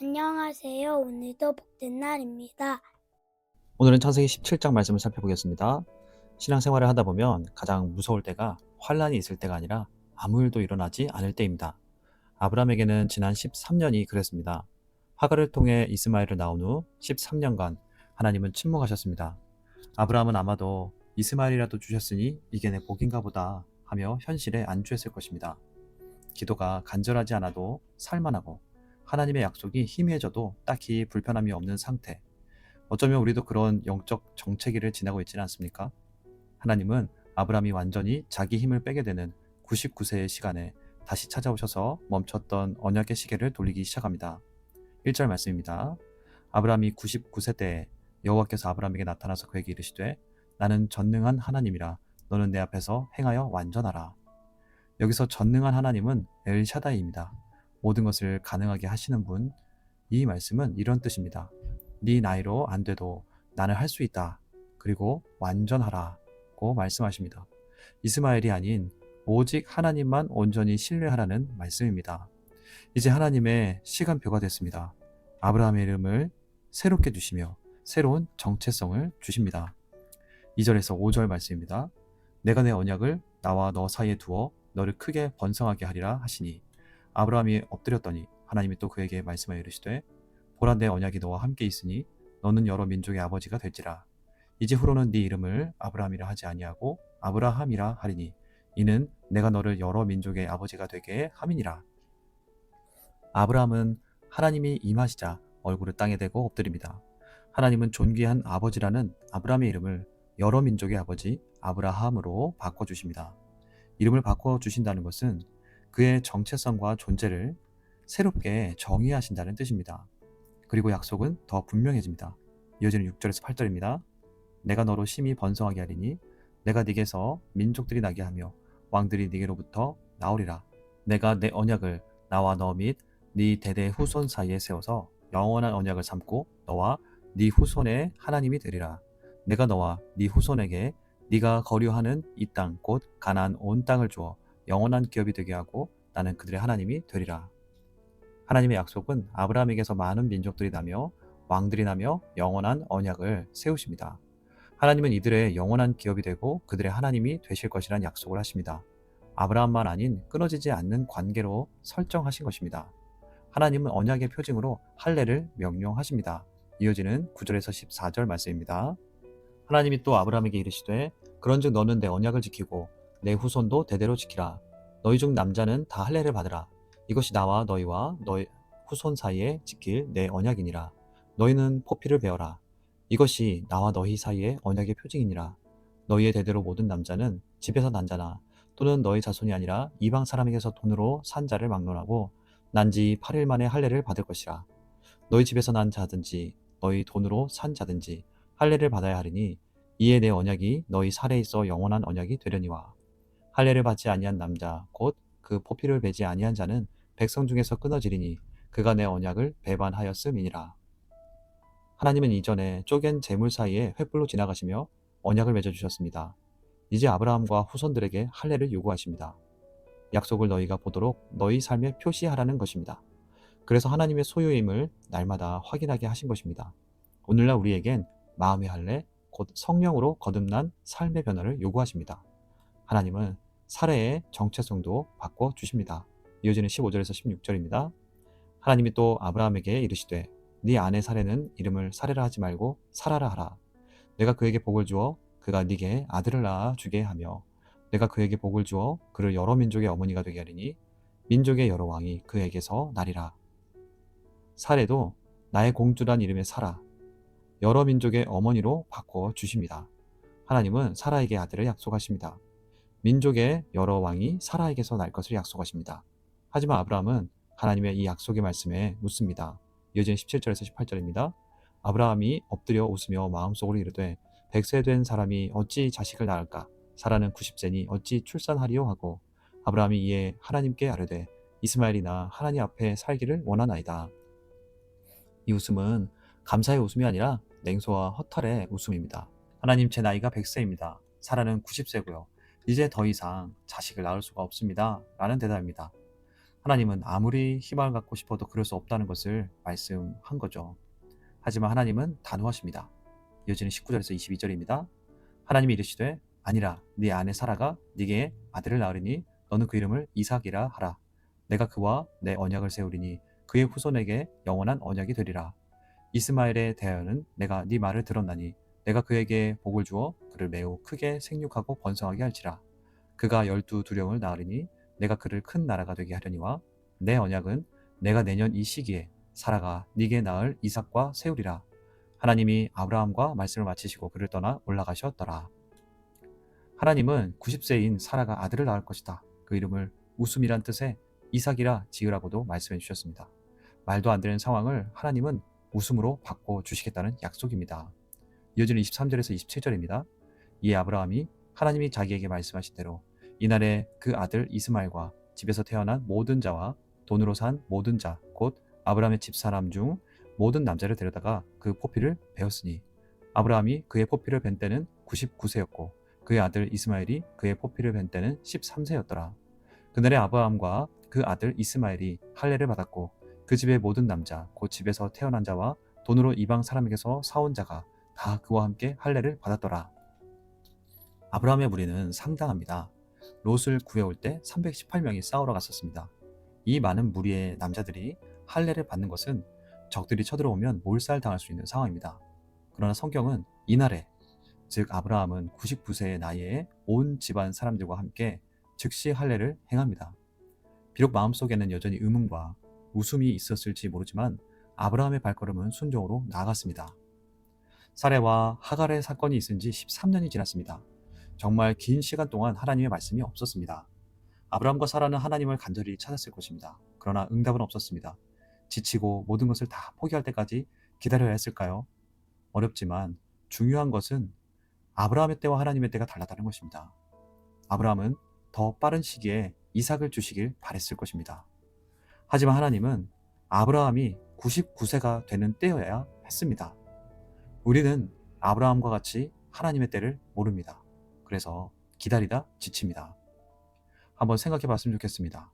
안녕하세요. 오늘도 복된 날입니다. 오늘은 창세기 17장 말씀을 살펴보겠습니다. 신앙생활을 하다 보면 가장 무서울 때가 환란이 있을 때가 아니라 아무 일도 일어나지 않을 때입니다. 아브라함에게는 지난 13년이 그랬습니다. 하갈을 통해 이스마엘을 낳은 후 13년간 하나님은 침묵하셨습니다. 아브라함은 아마도 이스마엘이라도 주셨으니 이게 내 복인가 보다 하며 현실에 안주했을 것입니다. 기도가 간절하지 않아도 살만하고 하나님의 약속이 희미해져도 딱히 불편함이 없는 상태. 어쩌면 우리도 그런 영적 정체기를 지나고 있지는 않습니까? 하나님은 아브라함이 완전히 자기 힘을 빼게 되는 99세의 시간에 다시 찾아오셔서 멈췄던 언약의 시계를 돌리기 시작합니다. 1절 말씀입니다. 아브라함이 99세 때에 여호와께서 아브라함에게 나타나서 그에게 이르시되 나는 전능한 하나님이라 너는 내 앞에서 행하여 완전하라. 여기서 전능한 하나님은 엘샤다이입니다. 모든 것을 가능하게 하시는 분. 이 말씀은 이런 뜻입니다. 네 나이로 안 돼도 나는 할 수 있다. 그리고 완전하라고 말씀하십니다. 이스마엘이 아닌 오직 하나님만 온전히 신뢰하라는 말씀입니다. 이제 하나님의 시간표가 됐습니다. 아브라함의 이름을 새롭게 주시며 새로운 정체성을 주십니다. 2절에서 5절 말씀입니다. 내가 내 언약을 나와 너 사이에 두어 너를 크게 번성하게 하리라 하시니 아브라함이 엎드렸더니 하나님이 또 그에게 말씀하여 이르시되 보라 내 언약이 너와 함께 있으니 너는 여러 민족의 아버지가 될지라. 이제 후로는 네 이름을 아브라함이라 하지 아니하고 아브라함이라 하리니 이는 내가 너를 여러 민족의 아버지가 되게 함이니라. 아브라함은 하나님이 임하시자 얼굴을 땅에 대고 엎드립니다. 하나님은 존귀한 아버지라는 아브라함의 이름을 여러 민족의 아버지 아브라함으로 바꿔주십니다. 이름을 바꿔주신다는 것은 그의 정체성과 존재를 새롭게 정의하신다는 뜻입니다. 그리고 약속은 더 분명해집니다. 이어지는 6절에서 8절입니다. 내가 너로 심히 번성하게 하리니 내가 네게서 민족들이 나게 하며 왕들이 네게로부터 나오리라. 내가 내 언약을 나와 너 및 네 대대 후손 사이에 세워서 영원한 언약을 삼고 너와 네 후손의 하나님이 되리라. 내가 너와 네 후손에게 네가 거류하는 이 땅 곧 가나안 온 땅을 주어 영원한 기업이 되게 하고 나는 그들의 하나님이 되리라. 하나님의 약속은 아브라함에게서 많은 민족들이 나며 왕들이 나며 영원한 언약을 세우십니다. 하나님은 이들의 영원한 기업이 되고 그들의 하나님이 되실 것이란 약속을 하십니다. 아브라함만 아닌 끊어지지 않는 관계로 설정하신 것입니다. 하나님은 언약의 표징으로 할례를 명령하십니다. 이어지는 9절에서 14절 말씀입니다. 하나님이 또 아브라함에게 이르시되 그런즉 너는 내 언약을 지키고 내 후손도 대대로 지키라. 너희 중 남자는 다 할례를 받으라. 이것이 나와 너희와 너희 후손 사이에 지킬 내 언약이니라. 너희는 포피를 베어라. 이것이 나와 너희 사이의 언약의 표징이니라. 너희의 대대로 모든 남자는 집에서 난 자나 또는 너희 자손이 아니라 이방 사람에게서 돈으로 산 자를 막론하고 난지 8일 만에 할례를 받을 것이라. 너희 집에서 난 자든지 너희 돈으로 산 자든지 할례를 받아야 하리니 이에 내 언약이 너희 살에 있어 영원한 언약이 되려니와. 할례를 받지 아니한 남자 곧 그 포피를 베지 아니한 자는 백성 중에서 끊어지리니 그가 내 언약을 배반하였음이니라. 하나님은 이전에 쪼갠 재물 사이에 횃불로 지나가시며 언약을 맺어 주셨습니다. 이제 아브라함과 후손들에게 할례를 요구하십니다. 약속을 너희가 보도록 너희 삶에 표시하라는 것입니다. 그래서 하나님의 소유임을 날마다 확인하게 하신 것입니다. 오늘날 우리에겐 마음의 할례, 곧 성령으로 거듭난 삶의 변화를 요구하십니다. 하나님은 사례의 정체성도 바꿔주십니다. 이어지는 15절에서 16절입니다. 하나님이 또 아브라함에게 이르시되 네 아내 사례는 이름을 사례라 하지 말고 사라라 하라. 내가 그에게 복을 주어 그가 네게 아들을 낳아 주게 하며 내가 그에게 복을 주어 그를 여러 민족의 어머니가 되게 하리니 민족의 여러 왕이 그에게서 나리라. 사례도 나의 공주란 이름의 사라, 여러 민족의 어머니로 바꿔주십니다. 하나님은 사라에게 아들을 약속하십니다. 민족의 여러 왕이 사라에게서 날 것을 약속하십니다. 하지만 아브라함은 하나님의 이 약속의 말씀에 묻습니다. 이어지는 17절에서 18절입니다. 아브라함이 엎드려 웃으며 마음속으로 이르되 100세 된 사람이 어찌 자식을 낳을까? 사라는 90세니 어찌 출산하리요 하고 아브라함이 이에 하나님께 아뢰되 이스마엘이나 하나님 앞에 살기를 원하나이다. 이 웃음은 감사의 웃음이 아니라 냉소와 허탈의 웃음입니다. 하나님 제 나이가 100세입니다. 사라는 90세고요. 이제 더 이상 자식을 낳을 수가 없습니다. 라는 대답입니다. 하나님은 아무리 희망을 갖고 싶어도 그럴 수 없다는 것을 말씀한 거죠. 하지만 하나님은 단호하십니다. 이어지는 19절에서 22절입니다. 하나님이 이르시되 아니라 네 아내 사라가 네게 아들을 낳으리니 너는 그 이름을 이삭이라 하라. 내가 그와 내 언약을 세우리니 그의 후손에게 영원한 언약이 되리라. 이스마엘에 대하여는 내가 네 말을 들었나니 내가 그에게 복을 주어 그를 매우 크게 생육하고 번성하게 할지라. 그가 12두령을 낳으리니 내가 그를 큰 나라가 되게 하려니와 내 언약은 내가 내년 이 시기에 사라가 네게 낳을 이삭과 세우리라. 하나님이 아브라함과 말씀을 마치시고 그를 떠나 올라가셨더라. 하나님은 90세인 사라가 아들을 낳을 것이다. 그 이름을 웃음이란 뜻의 이삭이라 지으라고도 말씀해 주셨습니다. 말도 안 되는 상황을 하나님은 웃음으로 바꿔주시겠다는 약속입니다. 이어지는 23절에서 27절입니다. 이에 아브라함이 하나님이 자기에게 말씀하신 대로 이날에 그 아들 이스마엘과 집에서 태어난 모든 자와 돈으로 산 모든 자, 곧 아브라함의 집사람 중 모든 남자를 데려다가 그 포피를 베었으니 아브라함이 그의 포피를 벤 때는 99세였고 그의 아들 이스마엘이 그의 포피를 벤 때는 13세였더라. 그날에 아브라함과 그 아들 이스마엘이 할례를 받았고 그 집의 모든 남자, 곧 집에서 태어난 자와 돈으로 이방 사람에게서 사온 자가 다 그와 함께 할례를 받았더라. 아브라함의 무리는 상당합니다. 롯을 구해올 때 318명이 싸우러 갔었습니다. 이 많은 무리의 남자들이 할례를 받는 것은 적들이 쳐들어오면 몰살당할 수 있는 상황입니다. 그러나 성경은 이날에, 즉 아브라함은 99세의 나이에 온 집안 사람들과 함께 즉시 할례를 행합니다. 비록 마음속에는 여전히 의문과 웃음이 있었을지 모르지만 아브라함의 발걸음은 순종으로 나아갔습니다. 사레와 하갈의 사건이 있은 지 13년이 지났습니다. 정말 긴 시간 동안 하나님의 말씀이 없었습니다. 아브라함과 사라는 하나님을 간절히 찾았을 것입니다. 그러나 응답은 없었습니다. 지치고 모든 것을 다 포기할 때까지 기다려야 했을까요? 어렵지만 중요한 것은 아브라함의 때와 하나님의 때가 달랐다는 것입니다. 아브라함은 더 빠른 시기에 이삭을 주시길 바랬을 것입니다. 하지만 하나님은 아브라함이 99세가 되는 때여야 했습니다. 우리는 아브라함과 같이 하나님의 때를 모릅니다. 그래서 기다리다 지칩니다. 한번 생각해 봤으면 좋겠습니다.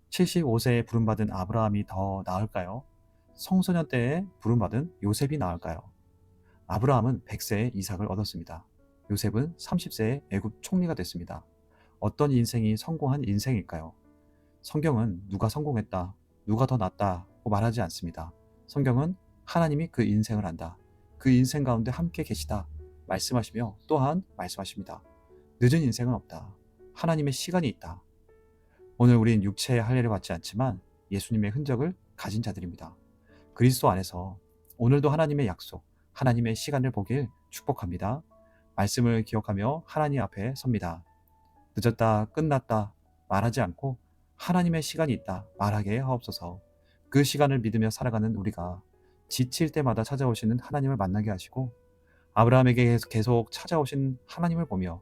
75세에 부름받은 아브라함이 더 나을까요? 청소년 때에 부름받은 요셉이 나을까요? 아브라함은 100세에 이삭을 얻었습니다. 요셉은 30세에 애굽 총리가 됐습니다. 어떤 인생이 성공한 인생일까요? 성경은 누가 성공했다, 누가 더 낫다고 말하지 않습니다. 성경은 하나님이 그 인생을 안다, 그 인생 가운데 함께 계시다 말씀하시며 또한 말씀하십니다. 늦은 인생은 없다. 하나님의 시간이 있다. 오늘 우린 육체의 할례를 받지 않지만 예수님의 흔적을 가진 자들입니다. 그리스도 안에서 오늘도 하나님의 약속, 하나님의 시간을 보길 축복합니다. 말씀을 기억하며 하나님 앞에 섭니다. 늦었다, 끝났다 말하지 않고 하나님의 시간이 있다 말하게 하옵소서. 그 시간을 믿으며 살아가는 우리가 지칠 때마다 찾아오시는 하나님을 만나게 하시고 아브라함에게 계속 찾아오신 하나님을 보며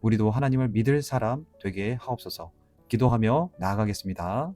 우리도 하나님을 믿을 사람 되게 하옵소서. 기도하며 나아가겠습니다.